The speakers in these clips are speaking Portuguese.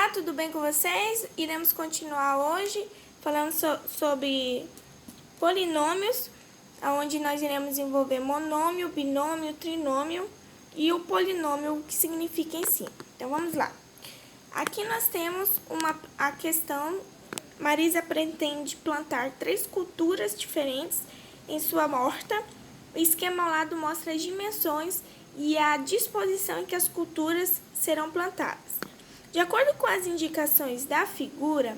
Olá, tudo bem com vocês? Iremos continuar hoje falando sobre polinômios, onde nós iremos desenvolver monômio, binômio, trinômio e o polinômio, o que significa em si. Então, vamos lá. Aqui nós temos a questão, Marisa pretende plantar 3 culturas diferentes em sua horta. O esquema ao lado mostra as dimensões e a disposição em que as culturas serão plantadas. De acordo com as indicações da figura,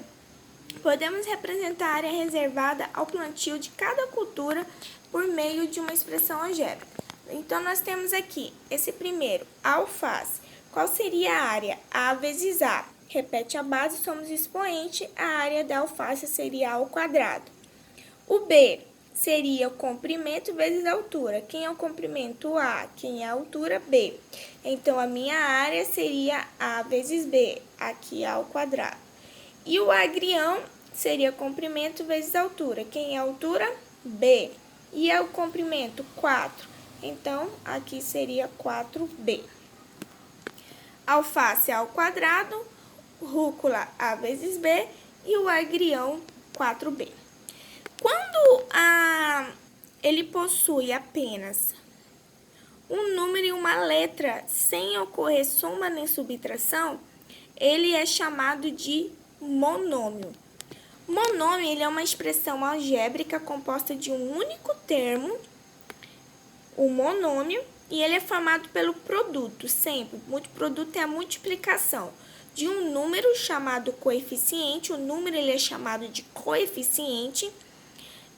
podemos representar a área reservada ao plantio de cada cultura por meio de uma expressão algébrica. Então, nós temos aqui esse primeiro, alface. Qual seria a área? A vezes A. Repete a base, somos expoente, a área da alface seria A ao quadrado. O B seria o comprimento vezes a altura. Quem é o comprimento? A. Quem é a altura? B. Então, a minha área seria A vezes B, aqui A ao quadrado. E o agrião seria comprimento vezes altura. Quem é a altura? B. E é o comprimento? 4. Então, aqui seria 4B. Alface A ao quadrado, rúcula A vezes B e o agrião 4B. Quando ele possui apenas um número e uma letra sem ocorrer soma nem subtração, ele é chamado de monômio. Monômio ele é uma expressão algébrica composta de um único termo, o monômio, e ele é formado pelo produto, sempre. O produto é a multiplicação de um número chamado coeficiente, o número ele é chamado de coeficiente,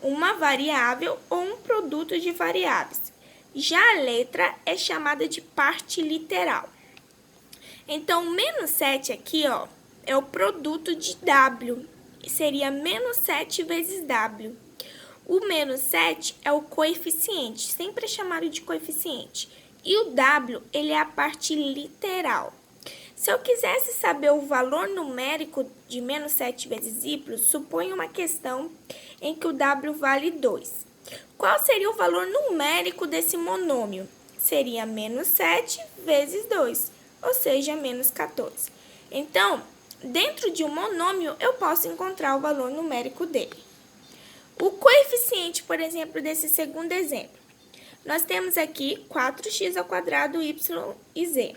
uma variável ou um produto de variáveis. Já a letra é chamada de parte literal. Então, o menos 7 aqui, ó, é o produto de W, seria menos 7 vezes W. O menos 7 é o coeficiente, sempre é chamado de coeficiente. E o W, ele é a parte literal. Se eu quisesse saber o valor numérico de menos 7 vezes y, suponha uma questão em que o W vale 2. Qual seria o valor numérico desse monômio? Seria menos 7 vezes 2, ou seja, menos 14. Então, dentro de um monômio, eu posso encontrar o valor numérico dele. O coeficiente, por exemplo, desse segundo exemplo. Nós temos aqui 4x ao quadrado, y e z.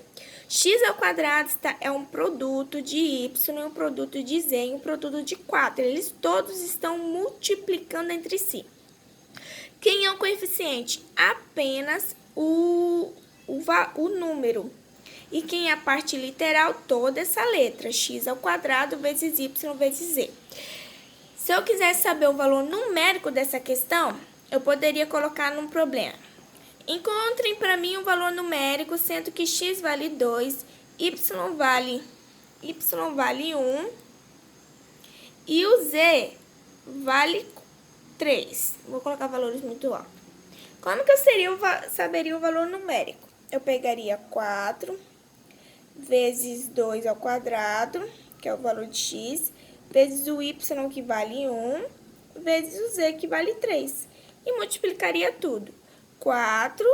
X ao quadrado é um produto de y e um produto de z e um produto de 4. Eles todos estão multiplicando entre si. Quem é o coeficiente? Apenas o número. E quem é a parte literal? Toda essa letra. X ao quadrado vezes y vezes z. Se eu quisesse saber o valor numérico dessa questão, eu poderia colocar num problema. Encontrem para mim o valor numérico, sendo que x vale 2, y vale 1 e o z vale 3. Vou colocar valores muito altos. Como que eu saberia o valor numérico? Eu pegaria 4 vezes 2 ao quadrado, que é o valor de x, vezes o y, que vale 1, vezes o z, que vale 3. E multiplicaria tudo. 4,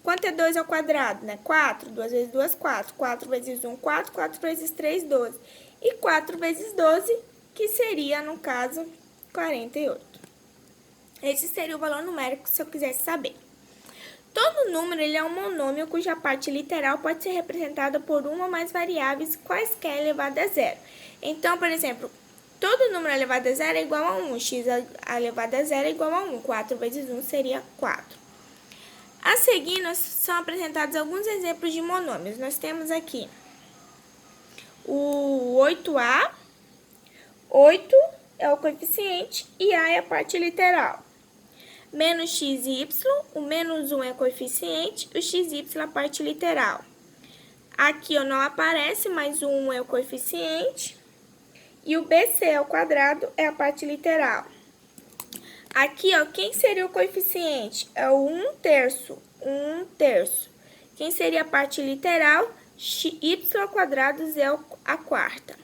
quanto é 2 ao quadrado, né? 4, 2 vezes 2, 4. 4 vezes 1, 4. 4 vezes 3, 12. E 4 vezes 12, que seria, no caso, 48. Esse seria o valor numérico, se eu quisesse saber. Todo número ele é um monômio cuja parte literal pode ser representada por uma ou mais variáveis, quaisquer elevado a zero. Então, por exemplo, todo número elevado a zero é igual a 1. X elevado a zero é igual a 1. 4 vezes 1 seria 4. A seguir, são apresentados alguns exemplos de monômios. Nós temos aqui o 8A. 8 é o coeficiente e A é a parte literal. Menos x e y, o menos 1 é o coeficiente, o x e y é a parte literal. Aqui não aparece, mas o 1 é o coeficiente. E o BC ao quadrado é a parte literal. Aqui, quem seria o coeficiente? É o 1/3. 1/3. Quem seria a parte literal? Y ao quadrado, Z a quarta.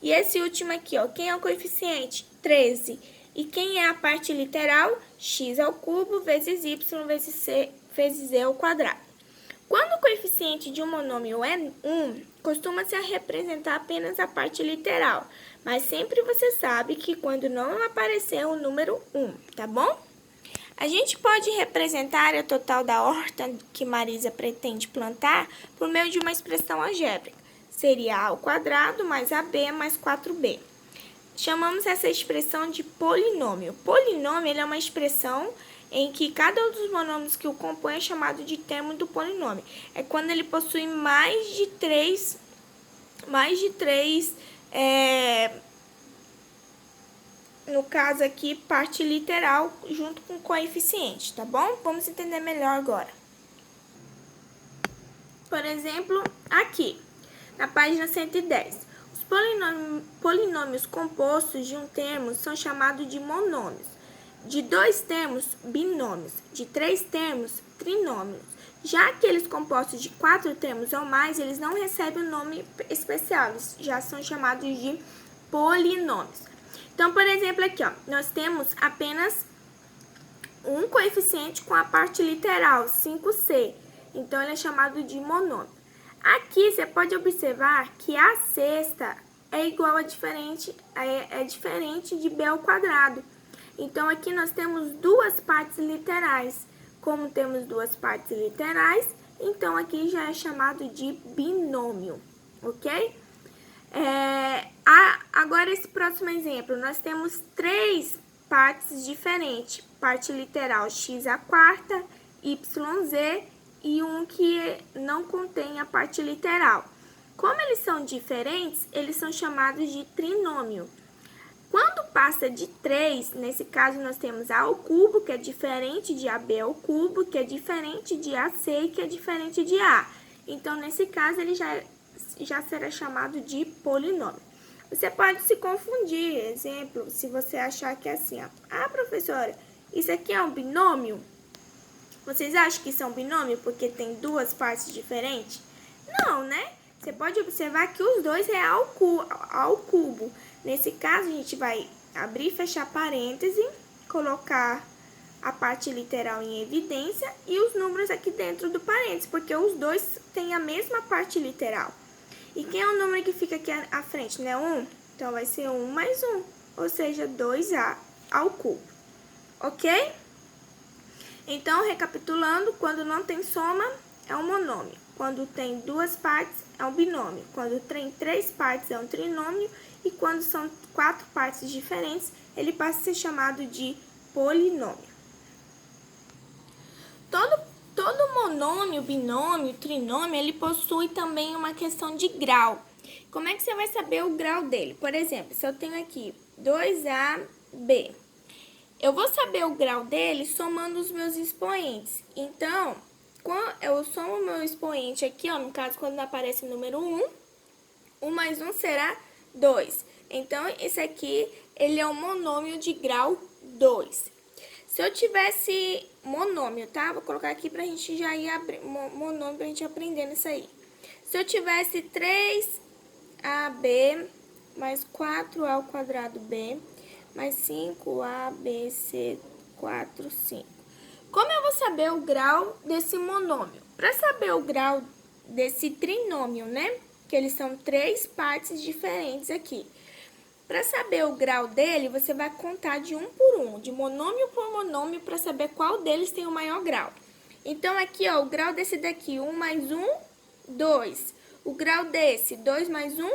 E esse último aqui, quem é o coeficiente? 13. E quem é a parte literal? X ao cubo vezes Y vezes Z ao quadrado. Quando o coeficiente de um monômio é 1, costuma-se representar apenas a parte literal, mas sempre você sabe que quando não aparecer o número 1, tá bom? A gente pode representar a área total da horta que Marisa pretende plantar por meio de uma expressão algébrica. Seria a ao quadrado mais AB mais 4B. Chamamos essa expressão de polinômio. Polinômio ele é uma expressão em que cada um dos monômios que o compõe é chamado de termo do polinômio. É quando ele possui mais de três no caso aqui, parte literal junto com coeficiente, tá bom? Vamos entender melhor agora. Por exemplo, aqui, na página 110. Os polinômios compostos de um termo são chamados de monômios. De 2 termos, binômios. De 3 termos, trinômios. Já aqueles compostos de 4 termos ou mais, eles não recebem um nome especial, eles já são chamados de polinômios. Então, por exemplo, aqui, ó, nós temos apenas um coeficiente com a parte literal, 5C. Então, ele é chamado de monômio. Aqui, você pode observar que a sexta é igual a diferente de B ao quadrado. Então, aqui nós temos duas partes literais. Como temos duas partes literais, então aqui já é chamado de binômio, ok? Agora, esse próximo exemplo, nós temos 3 partes diferentes. Parte literal x à quarta, yz e um que não contém a parte literal. Como eles são diferentes, eles são chamados de trinômio. Quando passa de 3, nesse caso nós temos A ao cubo, que é diferente de AB ao cubo, que é diferente de AC e que é diferente de A. Então, nesse caso, ele já será chamado de polinômio. Você pode se confundir, exemplo, se você achar que é assim, ó. Ah, professora, isso aqui é um binômio? Vocês acham que isso é um binômio porque tem duas partes diferentes? Não, né? Você pode observar que os dois é ao cubo. Nesse caso, a gente vai abrir e fechar parêntese, colocar a parte literal em evidência e os números aqui dentro do parênteses, porque os dois têm a mesma parte literal. E quem é o número que fica aqui à frente, né? 1? Então, vai ser 1 mais 1, ou seja, 2A ao cubo. Ok? Então, recapitulando, quando não tem soma, é um monômio. Quando tem duas partes, é um binômio. Quando tem 3 partes, é um trinômio. E quando são 4 partes diferentes, ele passa a ser chamado de polinômio. Todo monômio, binômio, trinômio, ele possui também uma questão de grau. Como é que você vai saber o grau dele? Por exemplo, se eu tenho aqui 2AB, eu vou saber o grau dele somando os meus expoentes. Então, quando eu somo o meu expoente aqui, ó, no caso, quando aparece o número 1, 1 mais 1 será 2. Então, esse aqui, ele é um monômio de grau 2. Se eu tivesse monômio, tá? Vou colocar aqui pra gente já ir monômio pra gente aprendendo isso aí. Se eu tivesse 3AB mais 4A ao quadrado B mais 5ABC 4, 5. Como eu vou saber o grau desse monômio? Para saber o grau desse trinômio, né? Que eles são 3 partes diferentes aqui. Para saber o grau dele, você vai contar de um por um, de monômio por monômio, para saber qual deles tem o maior grau. Então, aqui, ó, o grau desse daqui, 1 mais 1, 2. O grau desse, 2 mais 1,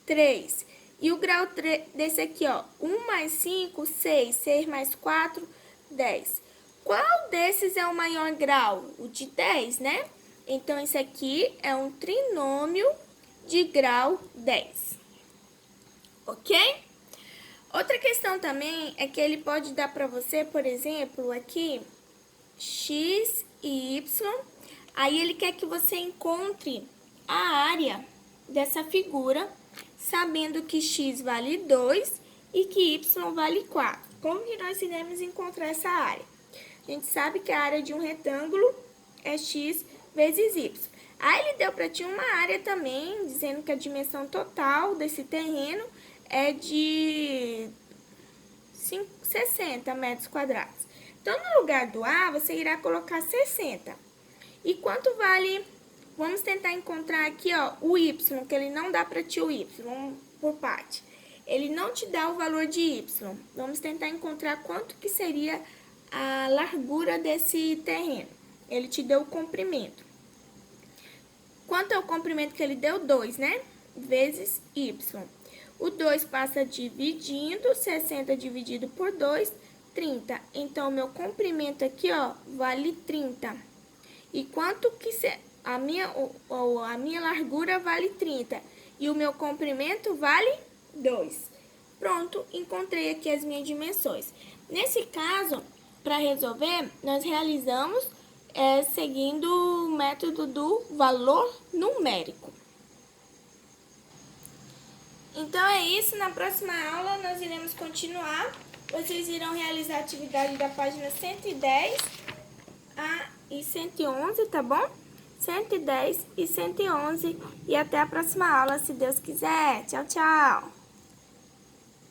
3. E o grau desse aqui, ó, 1 mais 5, 6. 6 mais 4, 10. Qual desses é o maior grau? O de 10, né? Então, esse aqui é um trinômio de grau 10. Ok? Outra questão também é que ele pode dar para você, por exemplo, aqui, x e y. Aí, ele quer que você encontre a área dessa figura, sabendo que x vale 2 e que y vale 4. Como que nós iremos encontrar essa área? A gente sabe que a área de um retângulo é x vezes y. Aí, ele deu para ti uma área também, dizendo que a dimensão total desse terreno é de 60 metros quadrados. Então, no lugar do A, você irá colocar 60. E quanto vale... Vamos tentar encontrar aqui, ó, o y, que ele não dá para ti o y. Vamos por parte. Ele não te dá o valor de y. Vamos tentar encontrar quanto que seria a largura desse terreno. Ele te deu o comprimento. Quanto é o comprimento que ele deu? 2, né? Vezes y. O 2 passa dividindo, 60 dividido por 2, 30. Então, o meu comprimento aqui, ó, vale 30. E quanto que a minha largura vale 30. E o meu comprimento vale 2. Pronto, encontrei aqui as minhas dimensões. Nesse caso, para resolver, nós realizamos seguindo o método do valor numérico. Então é isso, na próxima aula nós iremos continuar. Vocês irão realizar a atividade da página 110 e 111, tá bom? 110 e 111 e até a próxima aula, se Deus quiser. Tchau, tchau!